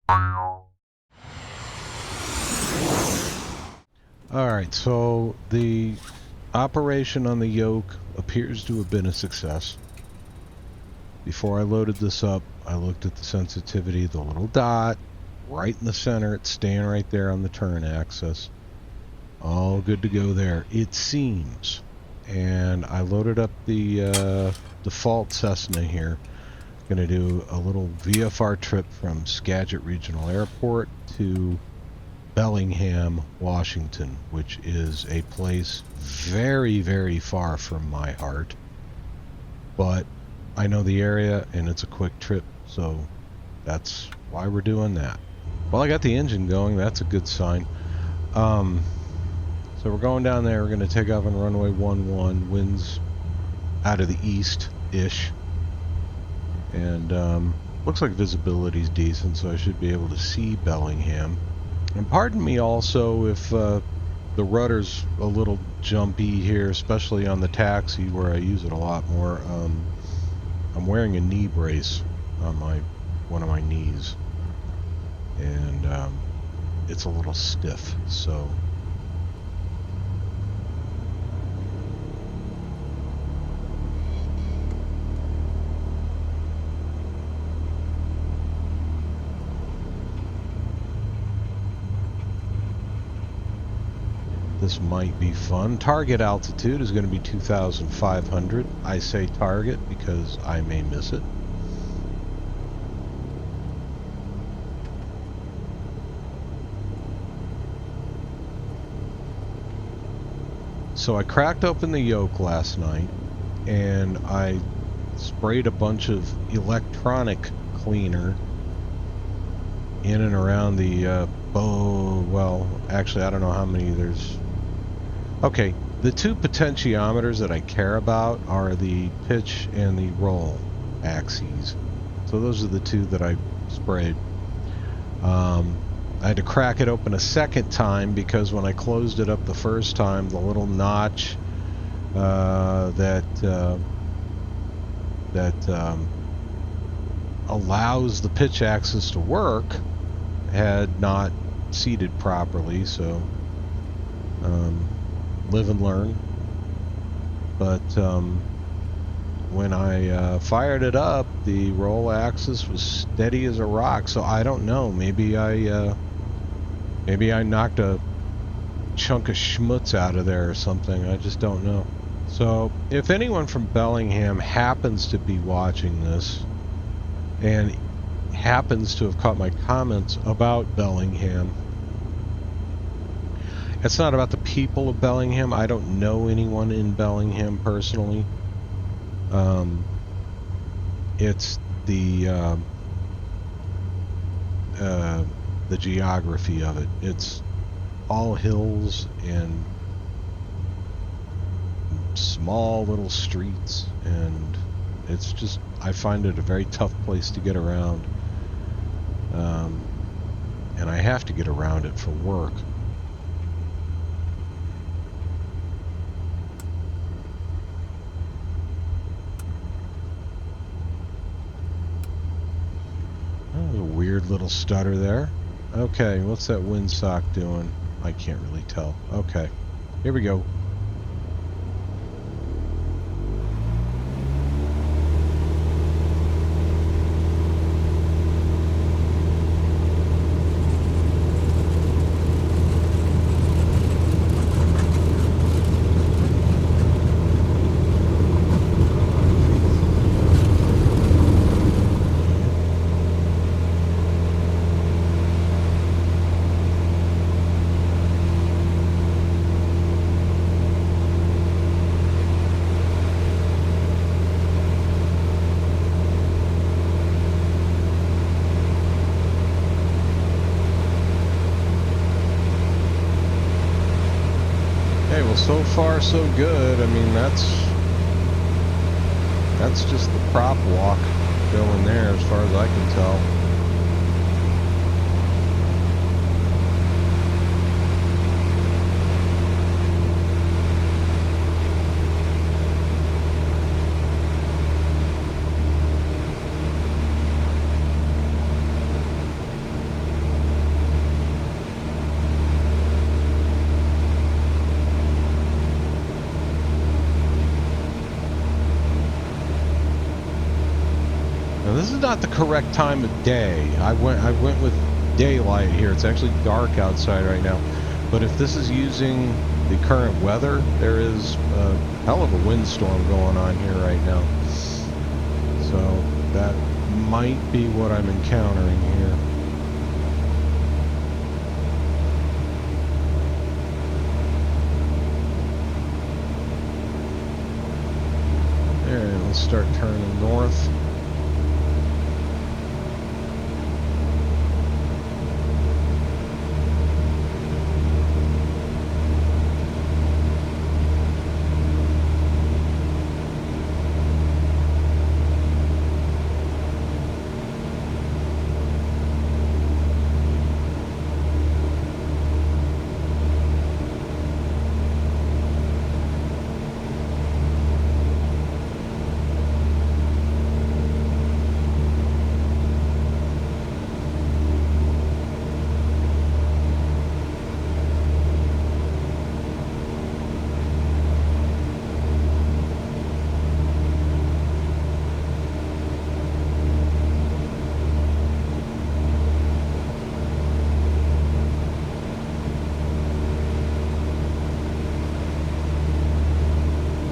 Alright, so the operation on the Yoke appears to have been a success. Before I loaded this up, I looked at the sensitivity, the little dot right in the center, it's staying right there on the turn axis. All good to go there, it seems. And I loaded up the default Cessna here. Going to do a little VFR trip from Skagit Regional Airport to Bellingham, Washington, which is a place very, very far from my heart. But I know the area and it's a quick trip, so that's why we're doing that. Well, I got the engine going, that's a good sign. So we're going down there, we're going to take off on runway 11, winds out of the east-ish. And looks like visibility's decent, so I should be able to see Bellingham. And pardon me also if the rudder's a little jumpy here, especially on the taxi where I use it a lot more. I'm wearing a knee brace on one of my knees, and it's a little stiff, so this might be fun. Target altitude is going to be 2,500. I say target because I may miss it. So I cracked open the Yoke last night and I sprayed a bunch of electronic cleaner in and around the well, actually I don't know how many there's. Okay, the two potentiometers that I care about are the pitch and the roll axes. So those are the two that I sprayed. I had to crack it open a second time because when I closed it up the first time, the little notch that allows the pitch axis to work had not seated properly, so live and learn. But when I fired it up, the roll axis was steady as a rock, so I don't know, maybe I knocked a chunk of schmutz out of there or something. I just don't know. So if anyone from Bellingham happens to be watching this and happens to have caught my comments about Bellingham, it's not about the people of Bellingham. I don't know anyone in Bellingham personally. It's the geography of it. It's all hills and small little streets, and it's just, I find it a very tough place to get around. And I have to get around it for work. Oh, a weird little stutter there. Okay, what's that windsock doing? I can't really tell. Okay, here we go. So far so good. I mean, that's just the prop walk going there as far as I can tell. not the correct time of day. I went with daylight here. It's actually dark outside right now. But if this is using the current weather, there is a hell of a windstorm going on here right now. So that might be what I'm encountering here. There, let's start turning north.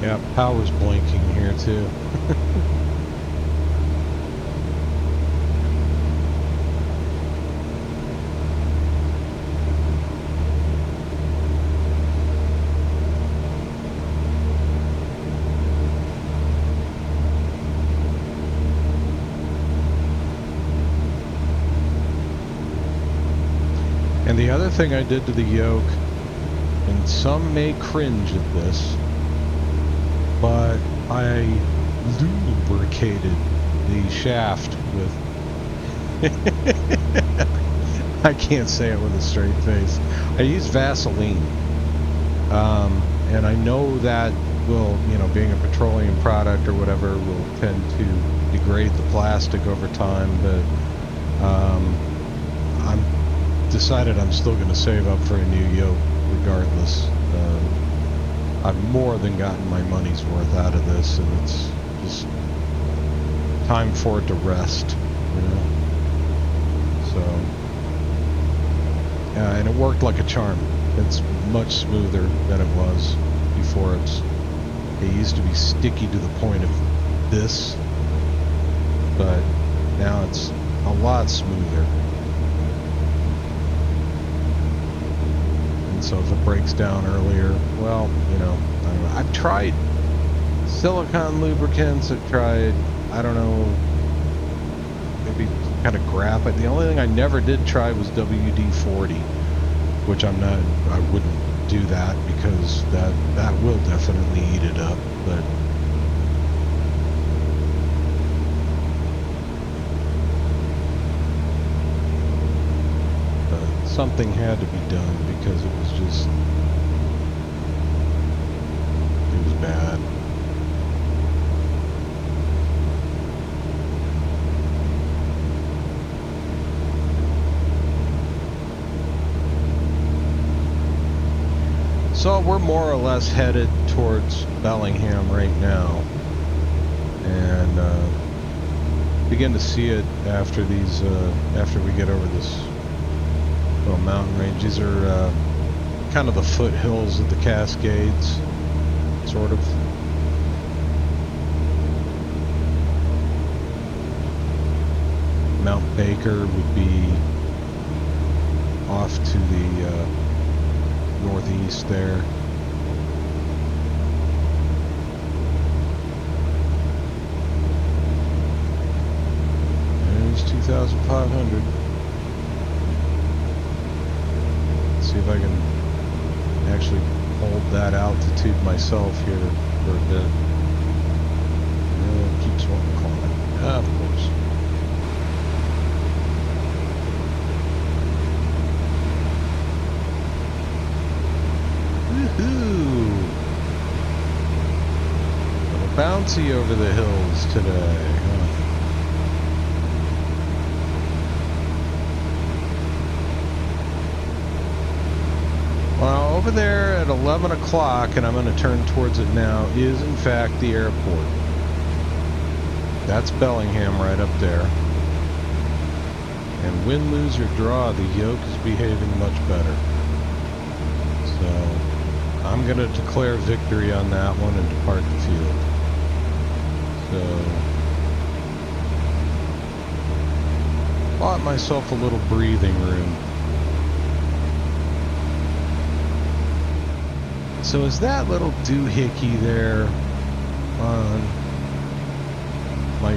Yeah, power's blinking here too. And the other thing I did to the yoke, and some may cringe at this, but I lubricated the shaft with I can't say it with a straight face. I used Vaseline, and I know that will, you know, being a petroleum product or whatever, will tend to degrade the plastic over time, but I'm decided I'm still going to save up for a new yoke regardless. I've more than gotten my money's worth out of this, and it's just time for it to rest, you know. So, and it worked like a charm. It's much smoother than it was before. It used to be sticky to the point of this, but now it's a lot smoother. So if it breaks down earlier, well, you know, I don't know. I've tried silicone lubricants. I've tried, I don't know, maybe kind of graphite. The only thing I never did try was WD-40, which I wouldn't do that because that will definitely eat it up. But something had to be done because it was just, it was bad. So we're more or less headed towards Bellingham right now, and begin to see it after these, after we get over this little mountain range. These are kind of the foothills of the Cascades, sort of. Mount Baker would be off to the northeast there. There's 2,500. See if I can actually hold that altitude myself here for a bit. It keeps wanting to climb. Of course. Woohoo! A little bouncy over the hills today, huh? Well, over there at 11 o'clock, and I'm going to turn towards it now, is in fact the airport. That's Bellingham right up there. And win, lose, or draw, the Yoke is behaving much better. So I'm going to declare victory on that one and depart the field. So bought myself a little breathing room. So is that little doohickey there on my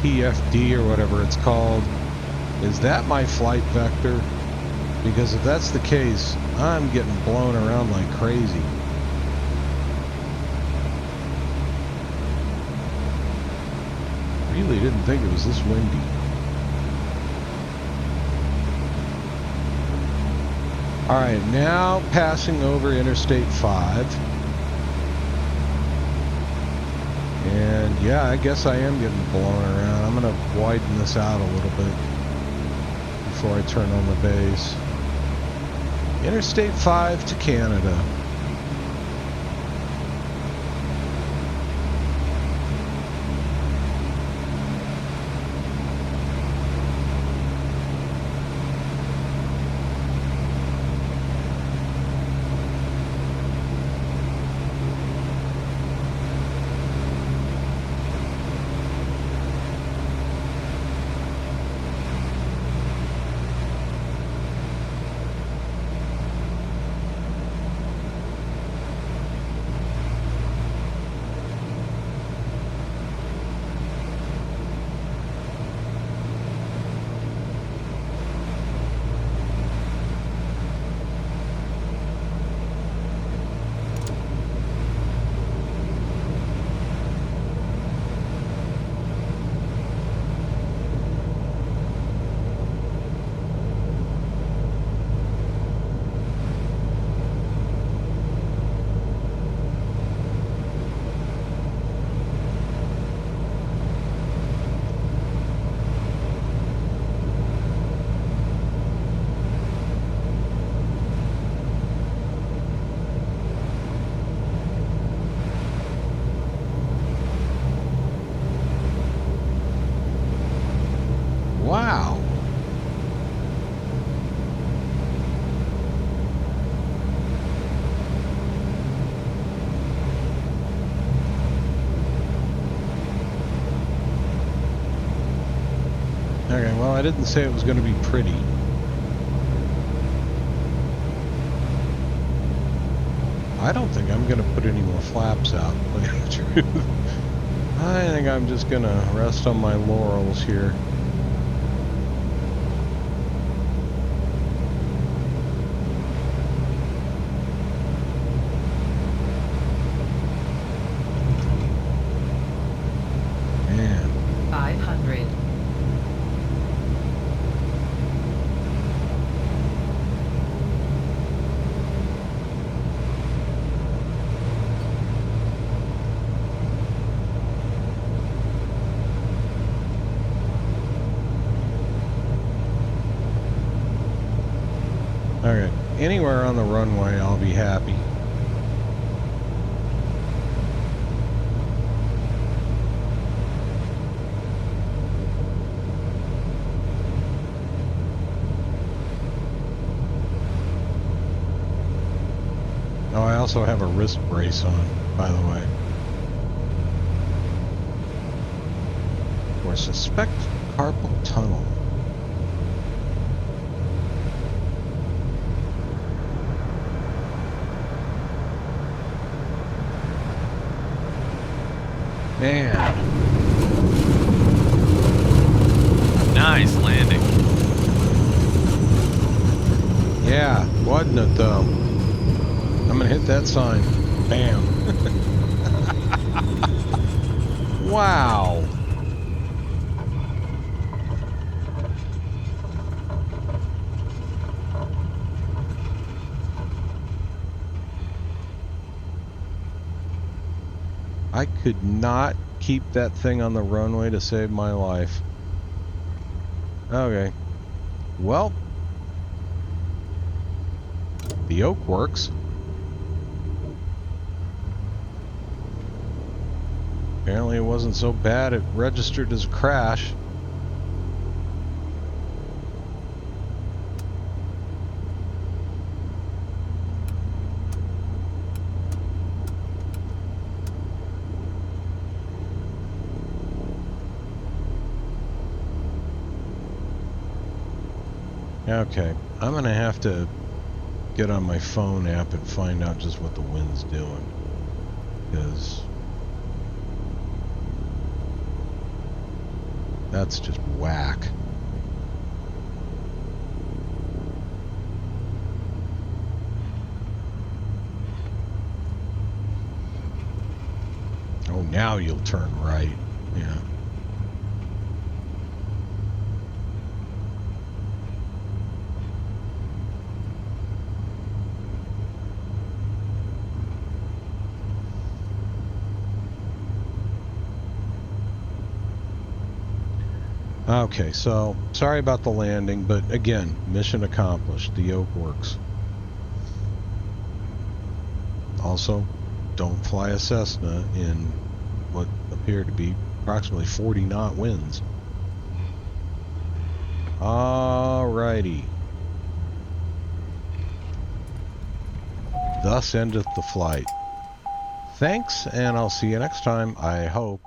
PFD or whatever it's called, is that my flight vector? Because if that's the case, I'm getting blown around like crazy. Really didn't think it was this windy. Alright, now passing over Interstate 5. And yeah, I guess I am getting blown around. I'm going to widen this out a little bit before I turn on the base. Interstate 5 to Canada. Wow. Okay, well, I didn't say it was going to be pretty. I don't think I'm going to put any more flaps out, to tell you the truth. I think I'm just going to rest on my laurels here. Man. 500. Okay, anywhere on the runway, I'll be happy. Oh, I also have a wrist brace on, by the way. For suspect carpal tunnel. Man. Nice landing. Yeah, wasn't it though? I'm gonna hit that sign. Bam. Wow. I could not keep that thing on the runway to save my life. Okay. Well, the Yoke works. Apparently it wasn't so bad. It registered as a crash. Okay, I'm gonna have to get on my phone app and find out just what the wind's doing. Because that's just whack. Oh, now you'll turn right. Yeah. Okay, so sorry about the landing, but again, mission accomplished. The yoke works. Also, don't fly a Cessna in what appear to be approximately 40 knot winds. Alrighty. Thus endeth the flight. Thanks, and I'll see you next time, I hope.